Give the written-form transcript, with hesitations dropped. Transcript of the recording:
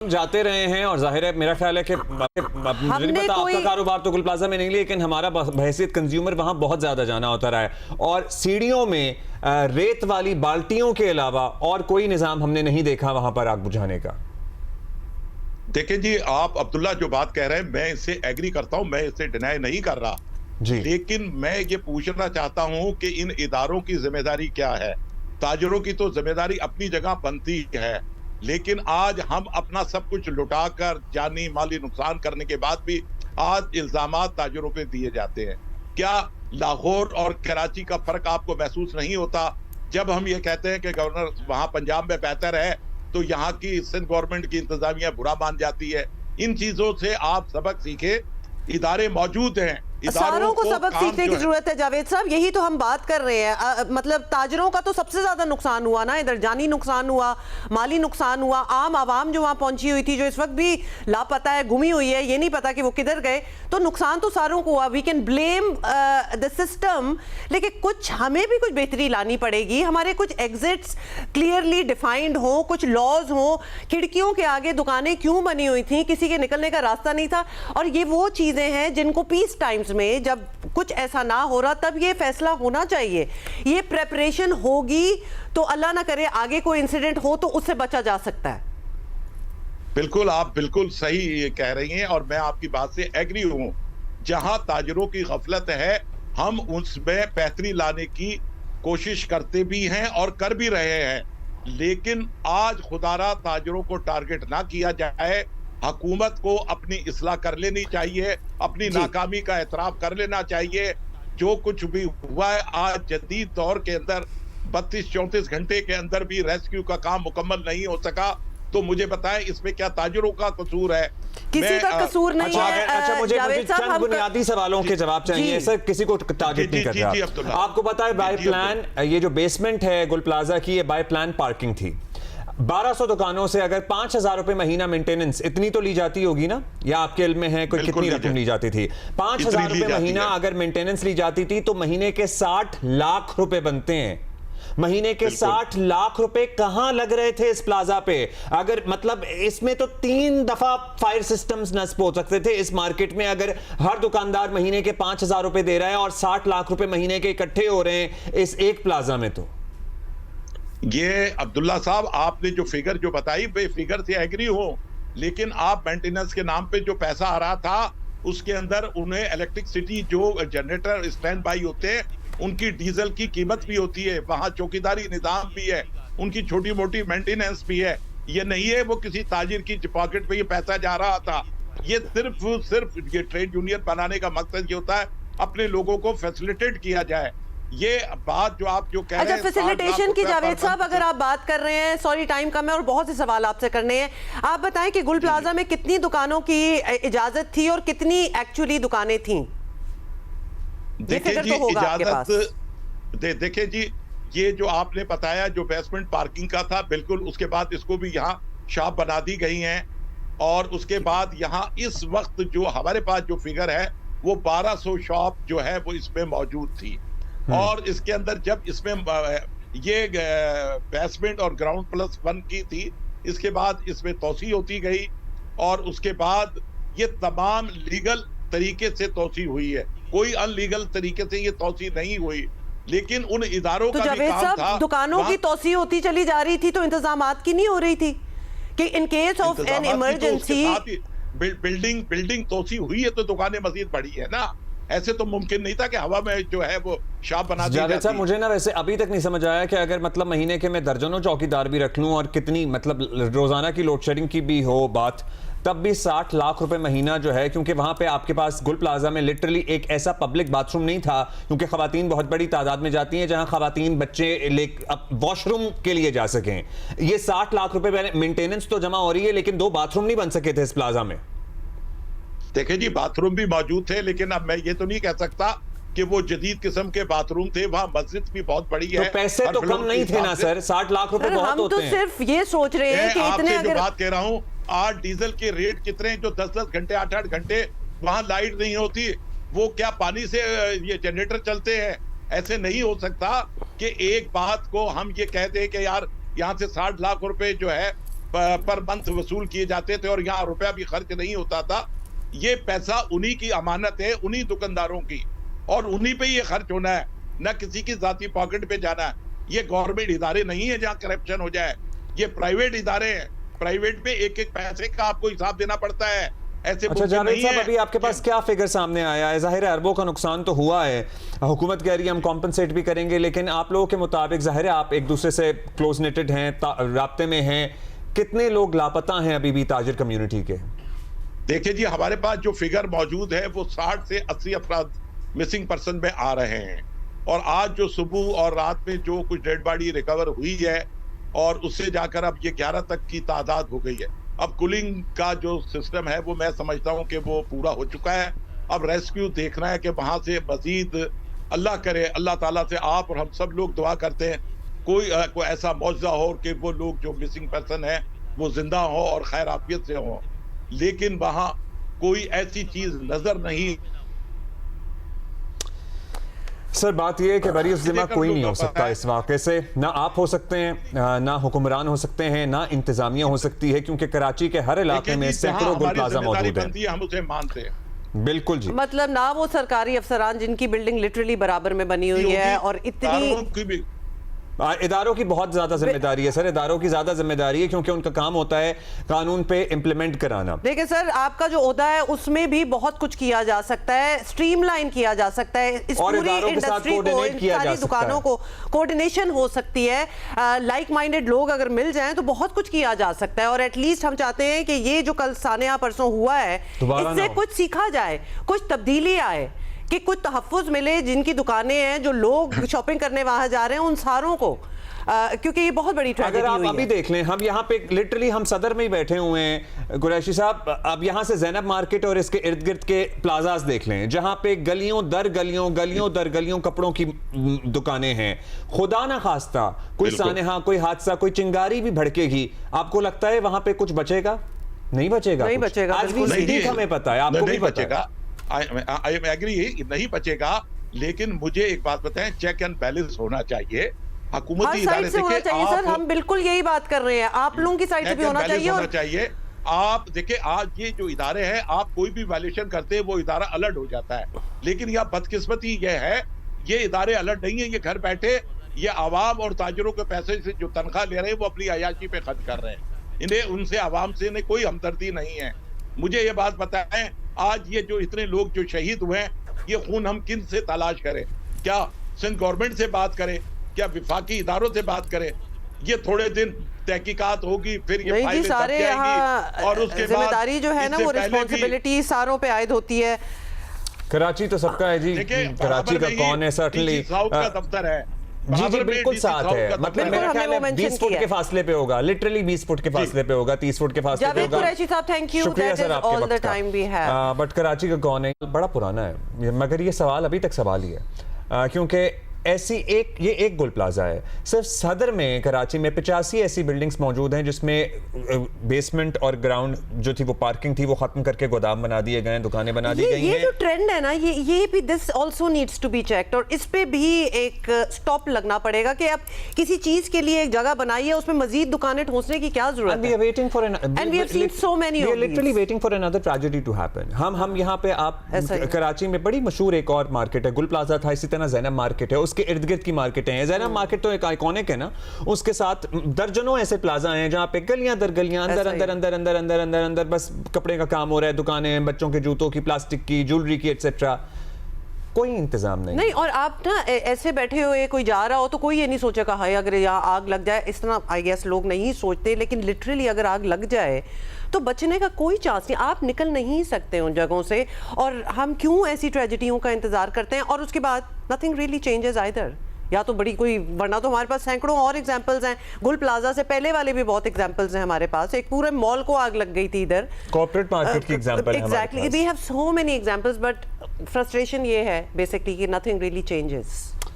जाते रहे हैं और जाहिर है मेरा ख्याल है कि मुझे नहीं पता आपका कारोबार तो गुल प्लाजा में नहीं, लेकिन हमारा बहैसियत कंज्यूमर वहां बहुत ज्यादा जाना होता रहा है और सीढ़ियों में रेत वाली बाल्टियों के अलावा और कोई निजाम हमने नहीं देखा वहां पर आग बुझाने का। देखिए जी, आप अब्दुल्ला जो बात कह रहे हैं मैं इससे एग्री करता हूं, मैं इससे डिनाई नहीं कर रहा जी, लेकिन मैं ये पूछना चाहता हूं कि इन इदारों की जिम्मेदारी क्या है। ताजरों की तो जिम्मेदारी अपनी जगह बनती है, लेकिन आज हम अपना सब कुछ लुटाकर जानी माली नुकसान करने के बाद भी आज इल्जामात ताजरों पे दिए जाते हैं। क्या लाहौर और कराची का फर्क आपको महसूस नहीं होता? जब हम ये कहते हैं कि गवर्नर वहां पंजाब में बेहतर है तो यहाँ की सिंध गवर्नमेंट की इंतजामिया बुरा मान जाती है। इन चीजों से आप सबक सीखे, इदारे मौजूद हैं, सारों को सबक सीखने की जरूरत है जावेद साहब, यही तो हम बात कर रहे हैं। मतलब ताजरों का तो सबसे ज्यादा नुकसान हुआ ना, इधर जानी नुकसान हुआ, माली नुकसान हुआ। आम आवाम जो वहां पहुंची हुई थी, जो इस वक्त भी लापता है, गुमी हुई है, ये नहीं पता कि वो किधर गए, तो नुकसान तो सारों को हुआ। We can blame the system, लेकिन कुछ हमें भी कुछ बेहतरी लानी पड़ेगी। हमारे कुछ एग्जिट्स क्लियरली डिफाइंड हो, कुछ लॉज हो। खिड़कियों के आगे दुकानें क्यों बनी हुई थी? किसी के निकलने का रास्ता नहीं था। और ये वो चीजें हैं जिनको पीस टाइम्स में जब कुछ ऐसा ना हो रहा तब ये फैसला होना चाहिए। ये प्रेपरेशन होगी तो अल्लाह ना करे आगे कोई इंसिडेंट हो तो उससे बचा जा सकता है। बिल्कुल, आप बिल्कुल सही कह रही हैं और मैं आपकी बात से एग्री हूं। जहां ताजरों की गफलत है हम उसमें बेहतरी लाने की कोशिश करते भी हैं और कर भी रहे हैं, लेकिन आज खुदारा ताजरों को टारगेट ना किया जाए। हुकूमत को अपनी इस्लाह कर लेनी चाहिए, अपनी नाकामी का एतराफ कर लेना चाहिए। जो कुछ भी हुआ है आज जदीद दौर के अंदर 32-34 घंटे के अंदर भी रेस्क्यू का काम मुकम्मल नहीं हो सका, तो मुझे बताएं इसमें क्या ताजरों का कसूर है? किसी का कसूर नहीं है। अच्छा, मुझे चंद बुनियादी सवालों के जवाब चाहिए सर, किसी को टारगेट नहीं कर रहा। आपको पता है बाय प्लान ये जो बेसमेंट है गुल प्लाजा की, ये बाय प्लान पार्किंग थी। 1200 दुकानों से अगर 5000 रुपए महीना मेंटेनेंस, इतनी तो ली जाती होगी ना, या आपके इल्म में है कोई कितनी रकम ली जाती थी? 5000 रुपए महीना अगर मेंटेनेंस ली जाती थी तो महीने के 60 लाख रुपए बनते हैं। महीने के 60 लाख रुपए कहां लग रहे थे इस प्लाजा पे? अगर मतलब इसमें तो 3 दफा फायर सिस्टम्स नस्ब हो सकते थे इस मार्केट में, अगर हर दुकानदार महीने के 5000 रुपए दे रहा है और 60 लाख रुपए महीने के इकट्ठे हो रहे हैं इस एक प्लाजा में। तो ये अब्दुल्ला साहब आपने जो फिगर जो बताई वे फिगर से एग्री हो, लेकिन आप मेंटेनेंस के नाम पे जो पैसा आ रहा था उसके अंदर उन्हें इलेक्ट्रिसिटी जो जनरेटर स्टैंड बाई होते हैं उनकी डीजल की कीमत भी होती है, वहां चौकीदारी निजाम भी है, उनकी छोटी मोटी मेंटेनेंस भी है। ये नहीं है वो किसी ताजिर की पॉकेट पे ये पैसा जा रहा था। ये सिर्फ ये ट्रेड यूनियन बनाने का मकसद ये होता है अपने लोगों को फैसिलिटेट किया जाए। ये बात जो आप जो कह रहे हैं, फैसिलिटेशन की जावेद साहब अगर आप बात कर रहे हैं, सॉरी टाइम कम है और बहुत से सवाल आपसे करने हैं। आप बताएं कि गुल प्लाजा में कितनी दुकानों की इजाजत थी और कितनी एक्चुअली दुकानें थी? देखिए जी, इजाजत देखिए जी, ये जो आपने बताया जो बेसमेंट पार्किंग का था, बिल्कुल उसके बाद इसको भी यहाँ शॉप बना दी गई हैं और उसके बाद यहाँ इस वक्त जो हमारे पास जो फिगर है वो 1200 शॉप जो है वो इसमें मौजूद थी। और इसके अंदर जब इसमें ये बेसमेंट और ग्राउंड +1 की थी, इसके बाद इसमें तोसी होती गई और उसके बाद ये तमाम लीगल तरीके से तोसी हुई है, कोई अनलीगल तरीके से ये तोसी नहीं हुई। लेकिन उन इदारों का भी काम था, दुकानों की तोसी होती चली जा रही थी तो इंतजामात की नहीं हो रही थी कि in case of an emergency building तोसी हुई है तो दुकानें मजीद बढ़ी है ना। ऐसे तो मुमकिन नहीं था कि हवा में जो है वो शॉप बना दी जाती। साहब मुझे ना वैसे अभी तक नहीं समझ आया कि अगर मतलब महीने के मैं दर्जनों चौकीदार भी रख लूं और कितनी मतलब रोजाना की लोड शेडिंग की भी हो बात, तब भी 60 लाख रुपए महीना जो है, क्योंकि वहां पे आपके पास गुल प्लाजा में लिटरली एक ऐसा पब्लिक बाथरूम नहीं था, क्योंकि खवातीन बहुत बड़ी तादाद में जाती हैं जहां खवातीन बच्चे वॉशरूम के लिए जा सकें। ये 60 लाख रुपए मेंटेनेंस तो जमा हो रही है, लेकिन 2 बाथरूम नहीं बन सके थे इस प्लाजा में। देखिए जी, बाथरूम भी मौजूद थे, लेकिन अब मैं ये तो नहीं कह सकता कि वो जदीद किस्म के बाथरूम थे। वहां मस्जिद भी बहुत बड़ी है, तो पैसे तो कम नहीं थे ना सर, 60 लाख रुपए बहुत होते हैं। हम तो सिर्फ ये सोच रहे हैं कि इतने जो बात कह रहा हूँ, आज डीजल के रेट कितने हैं जो 10-10 घंटे 8-8 घंटे वहां लाइट नहीं होती, वो क्या पानी से ये जनरेटर चलते हैं? ऐसे नहीं हो सकता कि एक बात को हम ये कहते हैं कि यार यहाँ से 60 लाख रुपए जो है पर मंथ वसूल किए जाते थे और यहाँ रुपया भी खर्च नहीं होता था। ये पैसा उन्हीं की अमानत है, उन्हीं दुकानदारों की, और उन्हीं पे ये खर्च होना है, न किसी की जाती पॉकेट पे जाना है। ये गवर्नमेंट इदारे नहीं है जहाँ करप्शन हो जाए, ये प्राइवेट इदारे हैं। प्राइवेट पे एक एक पैसे का आपको हिसाब देना पड़ता है। ऐसे अच्छा जावेद साहब, अभी आपके पास क्या फिगर सामने आया है? जाहिर है अरबों का नुकसान तो हुआ है, हुकूमत कह रही है हम कॉम्पनसेट भी करेंगे, लेकिन आप लोगों के मुताबिक जाहिर है आप एक दूसरे से क्लोज नेटेड हैं, राब्ते में हैं, कितने लोग लापता हैं अभी भी ताजिर कम्युनिटी के? देखिए जी, हमारे पास जो फिगर मौजूद है वो 60 से 80 अफराद मिसिंग पर्सन में आ रहे हैं, और आज जो सुबह और रात में जो कुछ डेड बॉडी रिकवर हुई है, और उससे जाकर अब ये 11 तक की तादाद हो गई है। अब कूलिंग का जो सिस्टम है वो मैं समझता हूँ कि वो पूरा हो चुका है। अब रेस्क्यू देखना है कि वहां से मजीद, अल्लाह करे, अल्लाह ताला से आप और हम सब लोग दुआ करते हैं कोई ऐसा मौजज़ा हो कि वो लोग जो मिसिंग पर्सन है वो जिंदा हो और खैर आफियत से हो, लेकिन वहां कोई ऐसी चीज नजर नहीं। सर बात यह है कि बरी जिम्मा कोई नहीं हो सकता इस वाक़े से, ना आप हो सकते हैं, ना हुक्मरान हो सकते हैं, ना इंतजामिया हो सकती है, क्योंकि कराची के हर इलाके में सैकड़ों गुल प्लाजा मौजूद है। हम उसे मानते हैं बिल्कुल जी। मतलब ना वो सरकारी अफसरान जिनकी बिल्डिंग लिटरली बराबर में बनी हुई है, और इतनी इदारों की बहुत ज्यादा जिम्मेदारी है सर, इदारों की ज्यादा जिम्मेदारी है, क्योंकि उनका काम होता है कानून पे इम्प्लीमेंट कराना। देखिए सर, आपका जो ओहदा है उसमें भी बहुत कुछ किया जा सकता है, स्ट्रीमलाइन किया जा सकता है, इस पूरी इंडस्ट्री को, इन सारी दुकानों को कोऑर्डिनेशन हो सकती है, लाइक माइंडेड लोग अगर मिल जाएं तो बहुत कुछ किया जा सकता है। और एटलीस्ट हम चाहते हैं कि ये जो कल सानिया परसों हुआ है इससे कुछ सीखा जाए, कुछ तब्दीली आए, कि कुछ तहफ़्फ़ुज़ मिले जिनकी दुकानें हैं, जो लोग शॉपिंग करने वहां जा रहे हैं उन सारों को, क्योंकि ये बहुत बड़ी ट्रेजेडी हुई है। अगर आप अभी देख लें, हम यहाँ पे लिटरली हम सदर में ही बैठे हुए हैं कुरैशी साहब, अब यहाँ से ज़ैनब मार्केट और इसके इर्द गिर्द के प्लाजाज देख लें, जहाँ पे गलियों दर गलियों कपड़ों की दुकानें हैं। खुदा ना खास्ता कोई सानेहा, कोई हादसा, कोई चिंगारी भी भड़केगी, आपको लगता है वहां पे कुछ बचेगा? नहीं बचेगा, नहीं बचेगा। आज भी हमें पता है, आपको भी बचेगा, आई एग्री, नहीं बचेगा। लेकिन मुझे एक बात बताएं, चेक एंड बैलेंस होना चाहिए, हुकूमती इदारे से होना चाहिए। सर हम बिल्कुल यही बात कर रहे हैं, आप लोगों की साइड से भी होना चाहिए। आप देखिए, आज ये जो इदारे हैं, आप कोई भी वायलेशन करते हैं वो इदारा अलर्ट हो जाता है, लेकिन यह बदकिस्मती ये है, ये इदारे अलर्ट नहीं है, ये घर बैठे ये आवाम और ताजिरों के पैसे से जो तनख्वाह ले रहे हैं वो अपनी अयाशी पे खर्च कर रहे हैं। इन्हें उनसे आवाम से इन्हें कोई हमदर्दी नहीं है। मुझे ये बात बताएं, आज ये जो इतने लोग जो शहीद हुए हैं, ये खून हम किन से तलाश करें? क्या सिंध गवर्नमेंट से बात करें? क्या विफाकी इदारों से बात करें? ये थोड़े दिन तहकीकात होगी, फिर ये फाइलें सारे यहाँ, और उसके जिम्मेदारी जो है ना वो रिस्पॉन्सिबिलिटी सारों पे आयद होती है। कराची तो सबका है जी, कराची का कौन है? सर्टनली का दफ्तर है जी जी बिल्कुल साथ है, मतलब मेरा ख्याल है 20 फुट के फासले पे होगा, लिटरली 20 फुट के फासले पे होगा, 30 फुट के फासले पे होगा। कुरैशी साहब थैंक यू, शुक्रिया सर आपके वक्त का। बट कराची का कौन है बड़ा पुराना है, मगर ये सवाल अभी तक सवाल ही है, क्योंकि ऐसी ये एक गुल प्लाजा है। सिर्फ सदर में कराची में 85 ऐसी बिल्डिंग्स मौजूद हैं जिसमें बेसमेंट और ग्राउंड जो थी वो पार्किंग थी, वो खत्म करके गोदाम बना दिए गए हैं, दुकानें बना दी गई हैं। ये जो ट्रेंड है ना, ये भी this also needs to be checked, और इस पे भी एक स्टॉप लगना पड़ेगा कि आप किसी चीज के लिए एक जगह बनाई है, उसमें मजीद दुकानें ठोसने की क्या जरूरत है? And we are waiting for and we have seen so many of these. literally waiting for another tragedy to happen. हम यहाँ पे आप कराची में बड़ी मशहूर एक और मार्केट है, गुल प्लाजा था, इसी तरह ज़ैनब मार्केट है, उसके इर्द गिर्द की मार्केटें हैं। ज़ैनब मार्केट तो एक आइकॉनिक है ना, उसके साथ दर्जनों ऐसे प्लाजा हैं जहाँ पे गलियां दर गलियां, अंदर अंदर अंदर अंदर अंदर अंदर अंदर बस कपड़े का काम हो रहा है, दुकानें बच्चों के जूतों की, प्लास्टिक की, ज्वेलरी की, एटसेट्रा, कोई इंतजाम नहीं। और आप ना ऐसे बैठे हुए, कोई जा रहा हो तो कोई ये नहीं सोचेगा हाय अगर यहाँ आग लग जाए, इस तरह आई गेस लोग नहीं सोचते, लेकिन लिटरली अगर आग लग जाए तो बचने का कोई चांस नहीं, आप निकल नहीं सकते उन जगहों से। और हम क्यों ऐसी ट्रेजेडियों का इंतजार करते हैं और उसके बाद नथिंग रियली चेंजेस आइदर, या तो बड़ी कोई, वरना तो हमारे पास सैकड़ों और एग्जांपल्स हैं। गुल प्लाजा से पहले वाले भी बहुत एग्जांपल्स हैं हमारे पास, एक पूरे मॉल को आग लग गई थी इधर, कॉर्पोरेट मार्केट की एग्जांपल है हमारे पास। Exactly, we have so many examples, but frustration ये है बेसिकली कि नथिंग रियली चेंजेस।